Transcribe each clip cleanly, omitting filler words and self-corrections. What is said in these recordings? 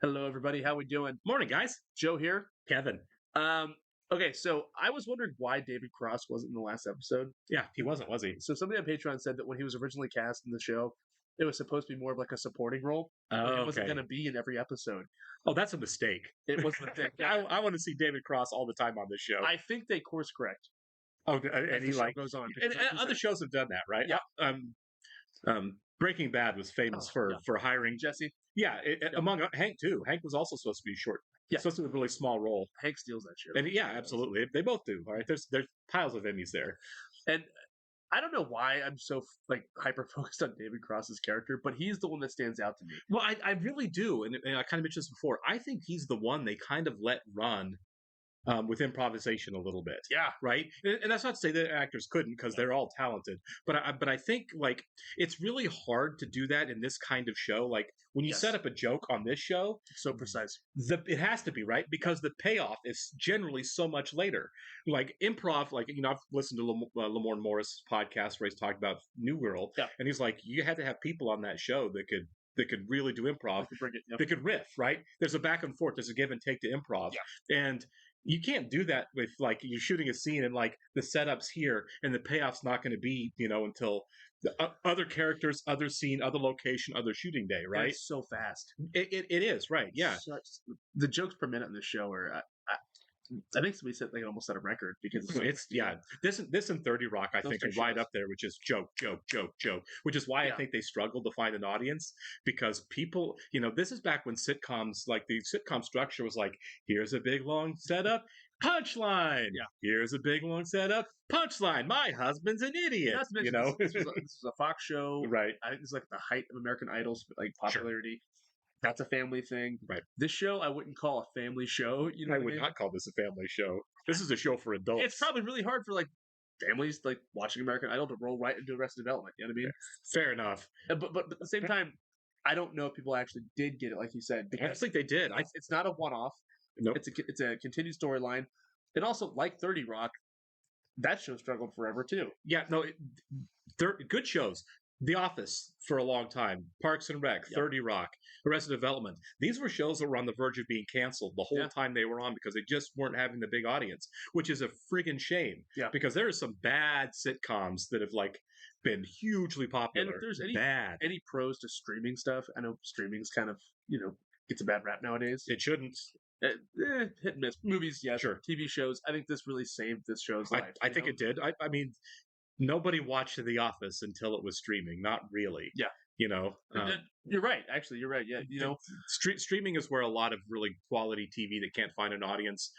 Hello, everybody. How we doing? Morning, guys. Joe here. Kevin. Okay, so I was wondering why David Cross wasn't in the last episode. Yeah, he wasn't, was he? So somebody on Patreon said that when he was originally cast in the show, it was supposed to be more of like a supporting role. Oh, It wasn't okay. going to be in every episode. Oh, that's a mistake. It wasn't a thing. I want to see David Cross all the time on this show. I think they course correct. Oh, as and the he show goes on. and other shows have done that, right? Yeah. Breaking Bad was famous for hiring. Jesse. Yeah, among Hank too. Hank was also supposed to be short. Yeah. Supposed to be a really small role. Hank steals that show. And yeah, absolutely. They both do. All right, there's piles of Emmys there. And I don't know why I'm so hyper focused on David Cross's character, but he's the one that stands out to me. Well, I really do, and I kind of mentioned this before. I think he's the one they kind of let run with improvisation a little bit. Yeah. Right. And that's not to say that actors couldn't, because they're all talented. But I think it's really hard to do that in this kind of show. Like when you set up a joke on this show, So precise. it has to be right, because the payoff is generally so much later. Like improv, I've listened to Lamorne Morris' podcast where he's talked about New Girl, and he's like, you had to have people on that show that could really do improv. They could riff, right? There's a back and forth. There's a give and take to improv, and you can't do that with you're shooting a scene and the setup's here and the payoff's not going to be until the other characters, other scene, other location, other shooting day, right? It's so fast. It is, right? Yeah. The jokes per minute in the show are. I think somebody said almost set a record because This and 30 Rock I think are right up there, which is joke, which is why I think they struggled to find an audience, because people, this is back when sitcoms, the sitcom structure was here's a big long setup, punchline. Yeah. Here's a big long setup, punchline. My husband's an idiot. This was a Fox show, right? I think it's the height of American Idol's popularity. Sure. That's a family thing. Right. This show I wouldn't call a family show. I would not call this a family show. This is a show for adults. It's probably really hard for families watching American Idol to roll right into Arrested Development. You know what I mean? Fair enough. But at the same time, I don't know if people actually did get it, like you said. I think they did. It's not a one-off. Nope. It's a continued storyline. And also, like 30 Rock, that show struggled forever too. Yeah, no, they're good shows. The Office for a long time, Parks and Rec, 30 Rock, Arrested Development. These were shows that were on the verge of being canceled the whole time they were on, because they just weren't having the big audience, which is a friggin' shame. Yeah. Because there are some bad sitcoms that have been hugely popular. And if there's any pros to streaming stuff, I know streaming's kind of gets a bad rap nowadays. It shouldn't. Hit and miss. Movies, yeah, sure. TV shows, I think this really saved this show's life. I think it did. I mean, nobody watched The Office until it was streaming. Not really. Yeah. You're right. Actually, you're right. Yeah. Streaming is where a lot of really quality TV that can't find an audience,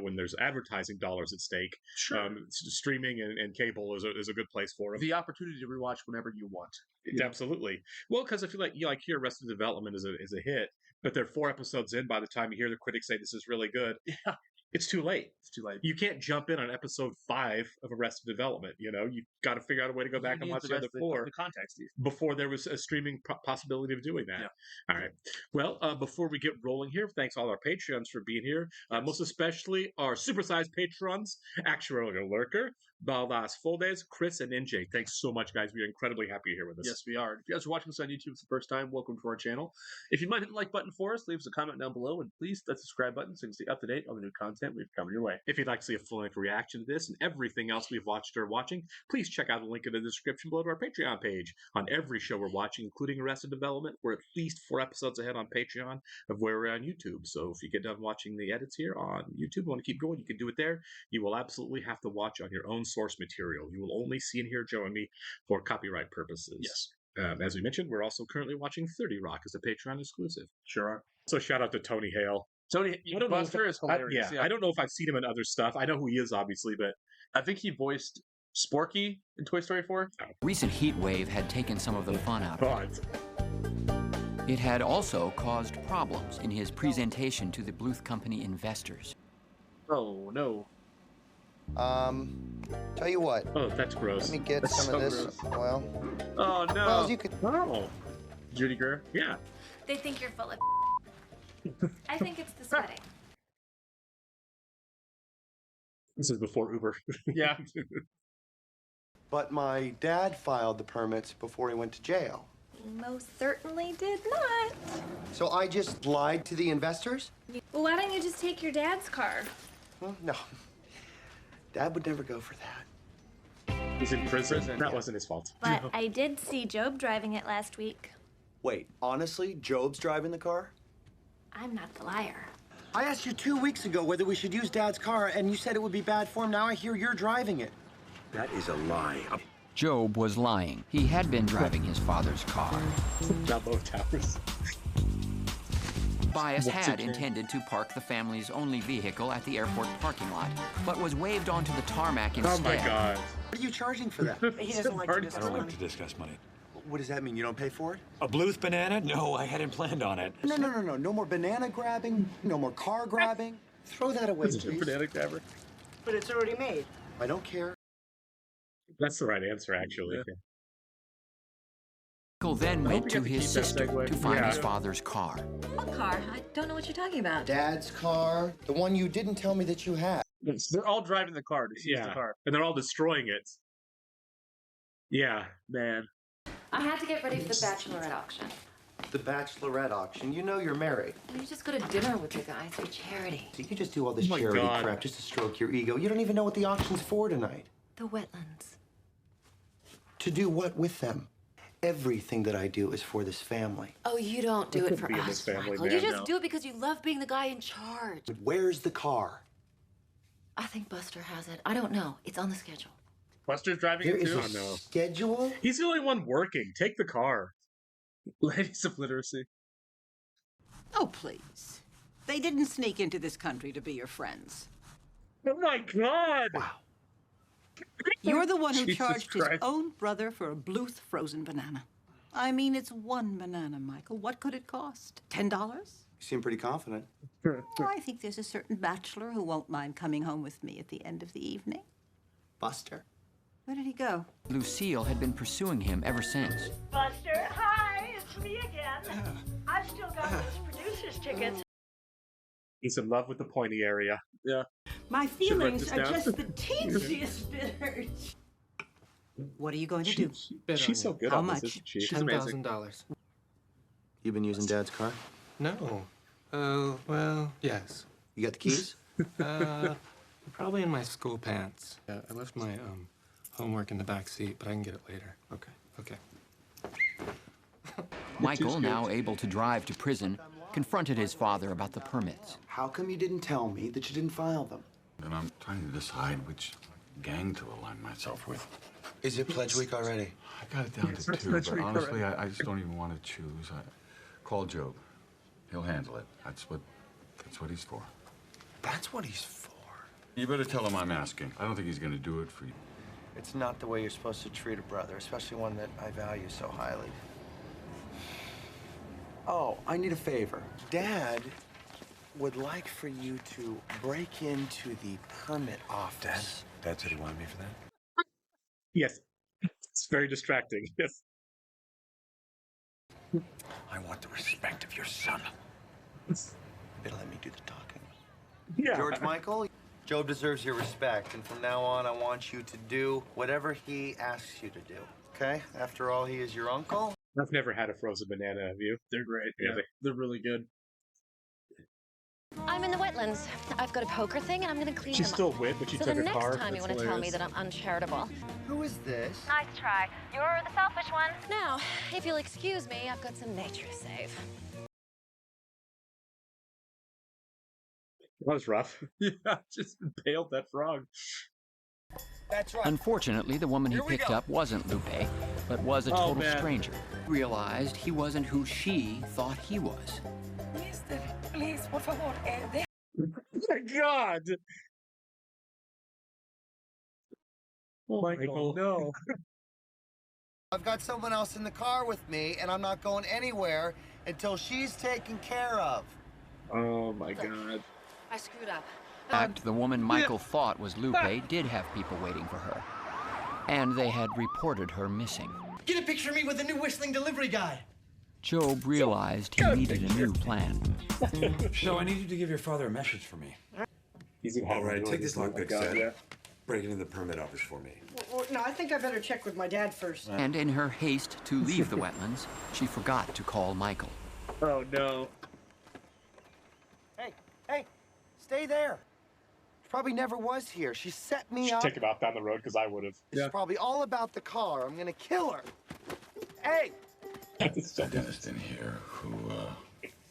when there's advertising dollars at stake. Sure. Streaming and cable is a good place for them. The opportunity to rewatch whenever you want. Absolutely. Well, because if you hear Arrested Development is a hit, but they're 4 episodes in by the time you hear the critics say this is really good. Yeah. It's too late. It's too late. You can't jump in on episode 5 of Arrested Development. You've got to figure out a way to go back and watch the other 4 before there was a streaming possibility of doing that. Yeah. All right. Well, before we get rolling here, thanks all our Patreons for being here. Most especially our supersized patrons, Actual Lurker, Baldas Foldes, Chris, and NJ. Thanks so much, guys. We are incredibly happy you're here with us. Yes, we are. If you guys are watching this on YouTube for the first time, welcome to our channel. If you might hit the like button for us, leave us a comment down below, and please hit the subscribe button so you can stay up to date on the new content we've coming your way. If you'd like to see a full-length reaction to this and everything else we've watched or watching, please check out the link in the description below to our Patreon page. On every show we're watching, including Arrested Development, we're at least 4 episodes ahead on Patreon of where we're on YouTube. So if you get done watching the edits here on YouTube and want to keep going, you can do it there. You will absolutely have to watch on your own source material. You will only see and hear Joe and me for copyright purposes. Yes. As we mentioned, we're also currently watching 30 Rock as a Patreon exclusive. Sure are. So shout out to Tony Hale. Tony Buster is hilarious. I don't know if I've seen him in other stuff. I know who he is, obviously, but I think he voiced Sporky in Toy Story 4. Recent heat wave had taken some of the fun out of it. It had also caused problems in his presentation to the Bluth Company investors. Oh, no. Tell you what. Oh, that's gross. Let me get some of this oil. Oh, no. Well, you could. Oh. Judy Greer? Yeah. They think you're full of I think it's the sweating. This is before Uber. Yeah. But my dad filed the permits before he went to jail. Most certainly did not. So I just lied to the investors? Well, why don't you just take your dad's car? Well, no. Dad would never go for that. He's in prison. That wasn't his fault. But I did see Job driving it last week. Wait, honestly, Job's driving the car? I'm not the liar. I asked you 2 weeks ago whether we should use Dad's car, and you said it would be bad form. Now I hear you're driving it. That is a lie. Job was lying. He had been driving his father's car. Not both towers. Bias had intended to park the family's only vehicle at the airport parking lot, but was waved onto the tarmac instead. Oh my God. What are you charging for that? He doesn't like to I discuss don't like money. to discuss money. What does that mean? You don't pay for it? A Bluth banana? No, I hadn't planned on it. No. No more banana grabbing. No more car grabbing. Throw that away, Is it a please. banana grabber? But it's already made. I don't care. That's the right answer, actually. Yeah. Michael then went we to get to his keep that sister segue. to find Yeah. his father's car. What car? I don't know what you're talking about. Dad's car, the one you didn't tell me that you had. They're all driving the car to seize the Yeah. car. And they're all destroying it. Yeah. Man. I had to get ready for the bachelorette auction. The bachelorette auction. You know you're married. You just go to dinner with the guys for charity. So you just do all this Oh my charity God. crap just to stroke your ego. You don't even know what the auction's for tonight. The wetlands. To do what with them? Everything that I do is for this family. Oh, you don't do it for be in this us, family, Michael. man, You just no. do it because you love being the guy in charge. But where's the car? I think Buster has it. I don't know. It's on the schedule. Buster's driving There it is too? a Oh, no. schedule? He's the only one working. Take the car. Ladies of literacy. Oh, please. They didn't sneak into this country to be your friends. Oh my God. Wow. You're the one who Jesus charged his Christ. own brother for a Bluth frozen banana. I mean, it's one banana, Michael. What could it cost? $10? You seem pretty confident. Oh, I think there's a certain bachelor who won't mind coming home with me at the end of the evening. Buster. Where did he go? Lucille had been pursuing him ever since. Buster, hi, it's me again. I've still got those producer's tickets. He's in love with the pointy area. Yeah. My write feelings this are down. just the teensiest bit hurt. What are you going to do? She's so good How on much? this, isn't she? She's amazing. $10,000. You been using Dad's car? No. Oh, well, yes. You got the keys? Probably in my school pants. Yeah, I left my homework in the back seat, but I can get it later. Okay. Okay. Michael, now able to drive to prison, confronted his father about the permits. How come you didn't tell me that you didn't file them? And I'm trying to decide which gang to align myself with. Is it Pledge Week already? I got it down to two, but honestly, I just don't even want to choose. Call Job. He'll handle it. That's what he's for. That's what he's for. You better tell him I'm asking. I don't think he's going to do it for you. It's not the way you're supposed to treat a brother, especially one that I value so highly. Oh, I need a favor. Dad would like for you to break into the permit office. Dad said he wanted me for that? Yes. It's very distracting. Yes. I want the respect of your son. It'll let me do the talking. Yeah. George Michael, Job deserves your respect, and from now on, I want you to do whatever he asks you to do. Okay? After all, he is your uncle. I've never had a frozen banana, have you? They're great. Yeah, Yeah. They're really good. I'm in the wetlands. I've got a poker thing, and I'm going to clean She's them still up. wit, but she So took the a next car. time you That's want to tell me hilarious. that I'm uncharitable. Who is this? Nice try. You're the selfish one. Now, if you'll excuse me, I've got some nature to save. That was rough. Yeah, just impaled that frog. That's right. Unfortunately, the woman he picked up wasn't Lupe, but was a total man. stranger. Realized he wasn't who she thought he was. Mister, please, por favor. Oh my God! Oh, Michael, no. I've got someone else in the car with me, and I'm not going anywhere until she's taken care of. Oh my God. I screwed up. In fact, the woman Michael thought was Lupe did have people waiting for her. And they had reported her missing. Get a picture of me with the new whistling delivery guy. Job realized he needed a new plan. No, I need you to give your father a message for me. He's in All right, take this Oh my lockpick God, set. yeah. Break it into the permit office for me. Well, no, I think I better check with my dad first. And in her haste to leave the wetlands, she forgot to call Michael. Oh, no. Hey, stay there. She probably never was here. She set me up. Take him out down the road because I would have. It's probably all about the car. I'm gonna kill her. Hey! There's a dentist in here who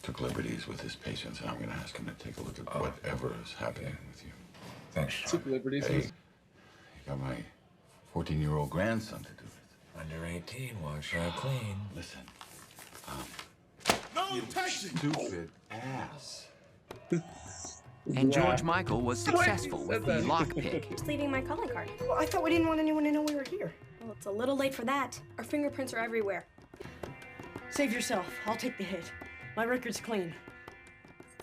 took liberties with his patients, and I'm going to ask him to take a look at whatever is happening with you. Thanks. Took liberties. Hey, you got my 14-year-old grandson to do it. Under 18, wash that clean. Listen. No touching! Stupid ass. And George Michael was successful with the lockpick. Just leaving my calling card. Well, I thought we didn't want anyone to know we were here. Well, it's a little late for that. Our fingerprints are everywhere. Save yourself. I'll take the hit. My record's clean.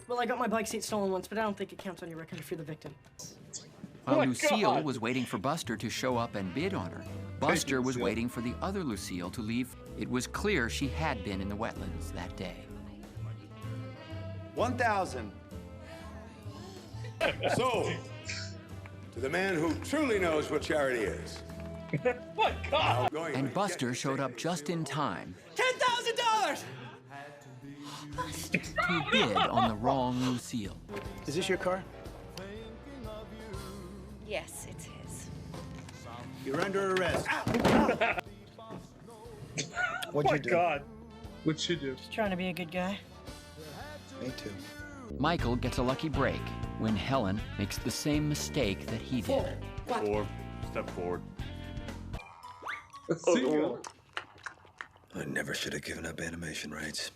Well, I got my bike seat stolen once, but I don't think it counts on your record if you're the victim. While Lucille was waiting for Buster to show up and bid on her, Buster was waiting for the other Lucille to leave. It was clear she had been in the wetlands that day. 1,000. So, to the man who truly knows what charity is. My God! And Buster showed up just in time $10,000! to bid on the wrong Lucille. Is this your car? Yes, it's his. You're under arrest. What'd you do? God. What'd you do? Just trying to be a good guy. Me too. Michael gets a lucky break when Helen makes the same mistake that he did. Step forward. I never should have given up animation rights.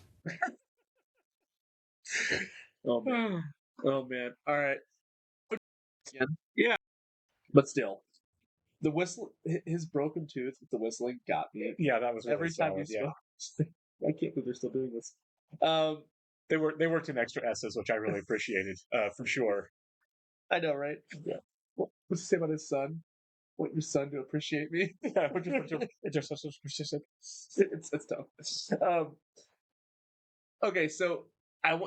Oh, man. Oh, man. All right. Yeah. But still, the whistle, his broken tooth with the whistling got me. Yeah, that was really every time solid, you spoke. I can't believe they're still doing this. They worked in extra S's, which I really appreciated, for sure. I know, right? Yeah. What's he say about his son? Want your son to appreciate me? Yeah, it's tough. Okay, so I'm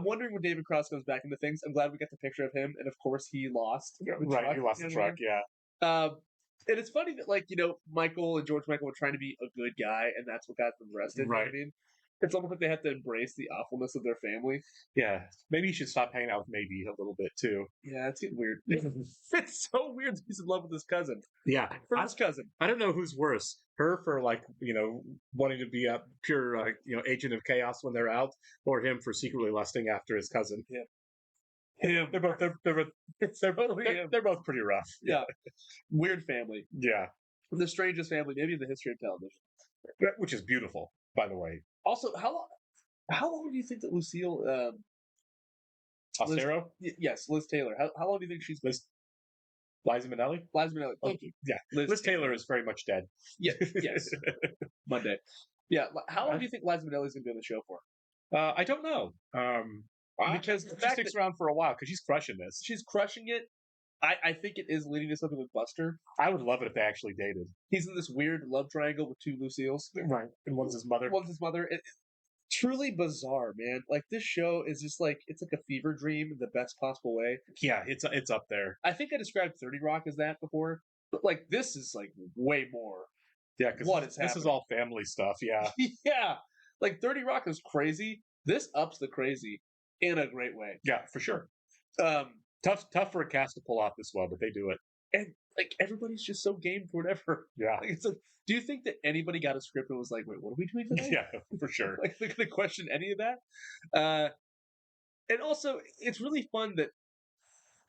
wondering when David Cross goes back into things. I'm glad we got the picture of him, and of course he lost. Right, he lost the truck. Yeah. And it's funny that, like, you know, Michael and George Michael were trying to be a good guy, and that's what got them arrested. Right. You know what I mean? It's almost like they have to embrace the awfulness of their family. Yeah. Maybe you should stop hanging out with Maybe a little bit too. Yeah, it's getting weird. It's so weird that he's in love with his cousin. Yeah. First cousin. I don't know who's worse. Her for, like, you know, wanting to be a pure, agent of chaos when they're out, or him for secretly lusting after his cousin. Yeah. Him. They're both pretty rough. Yeah. Weird family. Yeah. The strangest family maybe in the history of television. Which is beautiful, by the way. Also, how long do you think that Lucille Ostero? Yes, Liz Taylor. How long do you think she's Liza Minnelli? Liza Minnelli. Thank you. Yeah. Liz Taylor is very much dead. Yeah, yes. Monday. Yeah. How long do you think Liza Minnelli is going to be on the show for? I don't know. Because she sticks around for a while because she's crushing this. She's crushing it. I think it is leading to something with Buster. I would love it if they actually dated. He's in this weird love triangle with two Lucille's. Right. And one's his mother. Truly bizarre, man. Like, this show is just like, it's like a fever dream in the best possible way. Yeah, it's up there. I think I described 30 Rock as that before, but like, this is like way more. Yeah, because this is all family stuff. Yeah. Yeah. Like, 30 Rock is crazy. This ups the crazy in a great way. Yeah, for sure. Tough for a cast to pull off this well, but they do it. And like, everybody's just so game for whatever. Yeah. Like, it's like, do you think that anybody got a script and was like, wait, what are we doing today? Yeah, for sure. Like, they're going to question any of that? And also, it's really fun that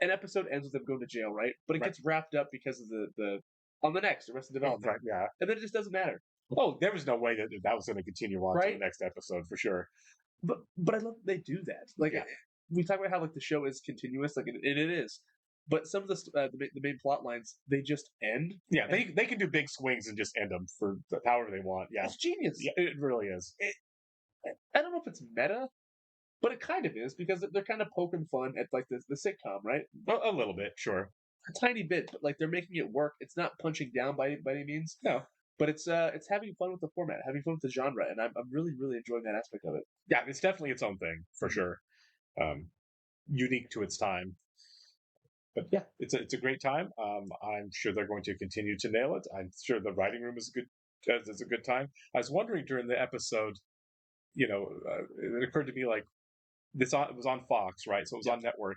an episode ends with them going to jail, right? But it gets wrapped up because of the on the next Arrested Development. Right, yeah. And then it just doesn't matter. Oh, there was no way that was going to continue on to the next episode, for sure. But I love that they do that. Like, we talk about how, like, the show is continuous, like, and it is. But some of the main plot lines, they just end. Yeah, they can do big swings and just end them for however they want. Yeah, it's genius. Yeah, it really is. I don't know if it's meta, but it kind of is, because they're kind of poking fun at, like, the sitcom, right? A little bit, sure. A tiny bit, but like, they're making it work. It's not punching down by any means. No. But it's having fun with the format, having fun with the genre, and I'm really, really enjoying that aspect of it. Yeah, it's definitely its own thing, for sure. Unique to its time. But yeah, it's a great time. I'm sure they're going to continue to nail it. I'm sure the writing room is a good time. I was wondering during the episode, it occurred to me like it was on Fox, right? So it was on network.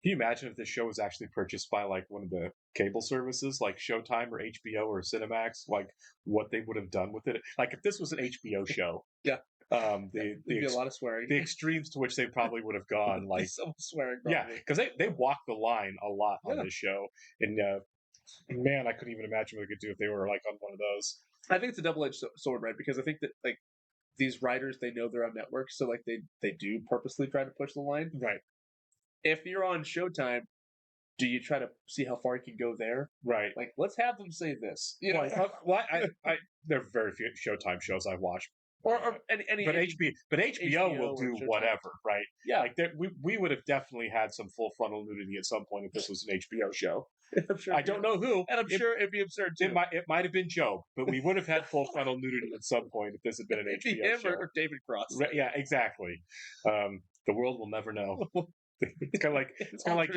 Can you imagine if this show was actually purchased by like one of the cable services, like Showtime or HBO or Cinemax, like what they would have done with it? Like if this was an HBO show, there'd be a lot of swearing. The extremes to which they probably would have gone, like so much swearing. Probably. Yeah, because they walk the line a lot on this show, and man, I couldn't even imagine what they could do if they were like on one of those. I think it's a double-edged sword, right? Because I think that like these writers, they know they're on networks, so like they do purposely try to push the line, right? If you're on Showtime, do you try to see how far you can go there? Right. Like, let's have them say this. There are very few Showtime shows I've watched. Or any but HBO will do whatever, right? Yeah. Like we would have definitely had some full frontal nudity at some point if this was an HBO show. I'm sure I don't know who, and I'm sure it'd be absurd too. It might have been Joe, but we would have had full frontal nudity at some point if this had been an HBO show. Or David Cross. Yeah, exactly. The world will never know. It's kind of like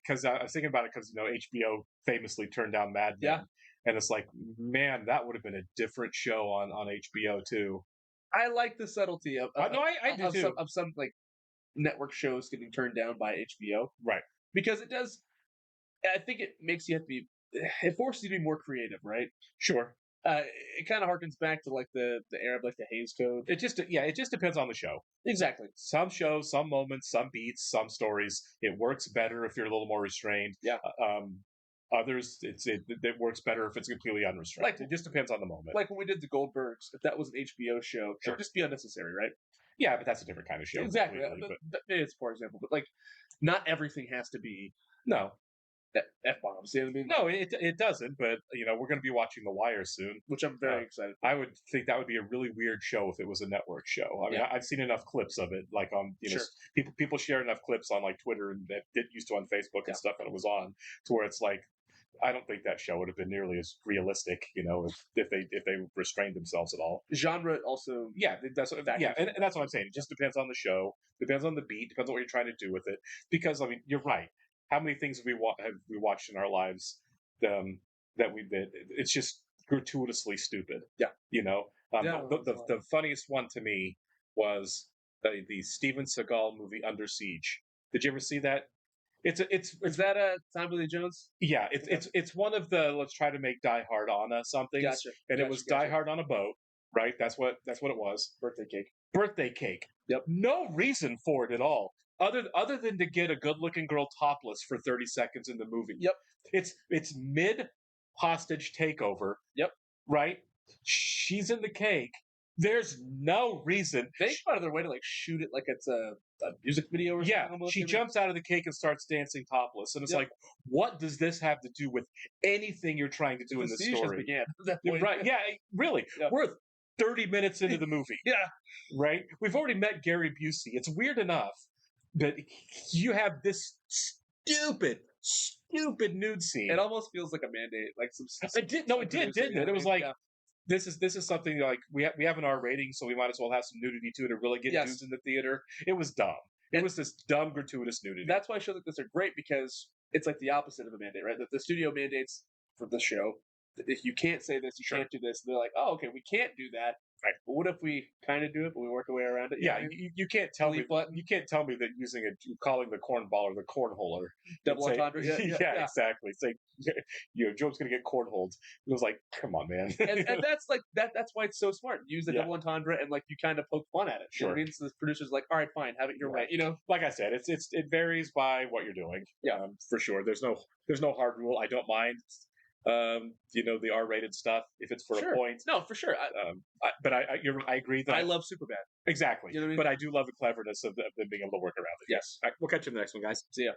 because I was thinking about it because HBO famously turned down Mad Men, and it's like, man, that would have been a different show on HBO too. I like the subtlety of I do too. Of some like network shows getting turned down by HBO, right? Because it does. I think it makes you have to be. It forces you to be more creative, right? Sure. It kind of harkens back to like the era of like the Hays Code. It just depends on the show. Exactly. Some shows, some moments, some beats, some stories. It works better if you're a little more restrained. Yeah. Others, it works better if it's completely unrestrained. Like, it just depends on the moment. Like when we did the Goldbergs, if that was an HBO show, it would just be unnecessary, right? Yeah, but that's a different kind of show. Exactly. It's for example, but like, not everything has to be F-bombs. You know what I mean? No, it doesn't. But we're going to be watching The Wire soon, which I'm very excited for. I would think that would be a really weird show if it was a network show. I mean, I've seen enough clips of it, like on people share enough clips on like Twitter and that get used to on Facebook and stuff, and it was on to where it's like, I don't think that show would have been nearly as realistic, if they restrained themselves at all. Genre also, and that's what I'm saying. It just depends on the show, depends on the beat, depends on what you're trying to do with it. Because I mean, you're right. How many things have we watched in our lives that it's just gratuitously stupid? Yeah. The funniest one to me was the Steven Seagal movie Under Siege. Did you ever see that? Is that a Tommy Lee Jones? Yeah, it's one of the let's try to make Die Hard on something. Gotcha. And it was Die Hard on a boat, right? That's what it was. Birthday cake. Yep. No reason for it at all. Other than to get a good-looking girl topless for 30 seconds in the movie. Yep. It's mid-hostage takeover. Yep. Right? She's in the cake. There's no reason. They go out of their way to like shoot it like it's a music video or something. Yeah, she jumps out of the cake and starts dancing topless. And it's like, what does this have to do with anything you're trying to do in this story? Began. Right, yeah, really. Yeah. We're 30 minutes into the movie. Yeah. Right? We've already met Gary Busey. It's weird enough. But you have this stupid nude scene. It almost feels like a mandate, like some. It did, didn't it? It was like this is something like we have an R rating, so we might as well have some nudity to it to really get dudes in the theater. It was dumb. It was this dumb, gratuitous nudity. That's why shows like this are great because it's like the opposite of a mandate, right? That the studio mandates for the show. If you can't say this, you can't do this. And they're like, oh, okay, we can't do that. Right. But what if we kind of do it, but we work our way around it? Yeah, you can't tell me. You can't tell me that calling the cornballer the cornholer. Double entendre. Yeah, exactly. It's like Joe's gonna get cornholed. It was like, come on, man. and that's like that. That's why it's so smart. Use the double entendre and like you kind of poke fun at it. Sure. You know what I mean? So the producer's like, all right, fine, have it your way. Like I said, it varies by what you're doing. Yeah, for sure. There's no hard rule. I don't mind. The R-rated stuff if it's for a point. No, for sure. I agree that I love Superbad. Exactly. You know what I mean? But I do love the cleverness of them being able to work around it. Yes. We'll catch you in the next one, guys. See ya.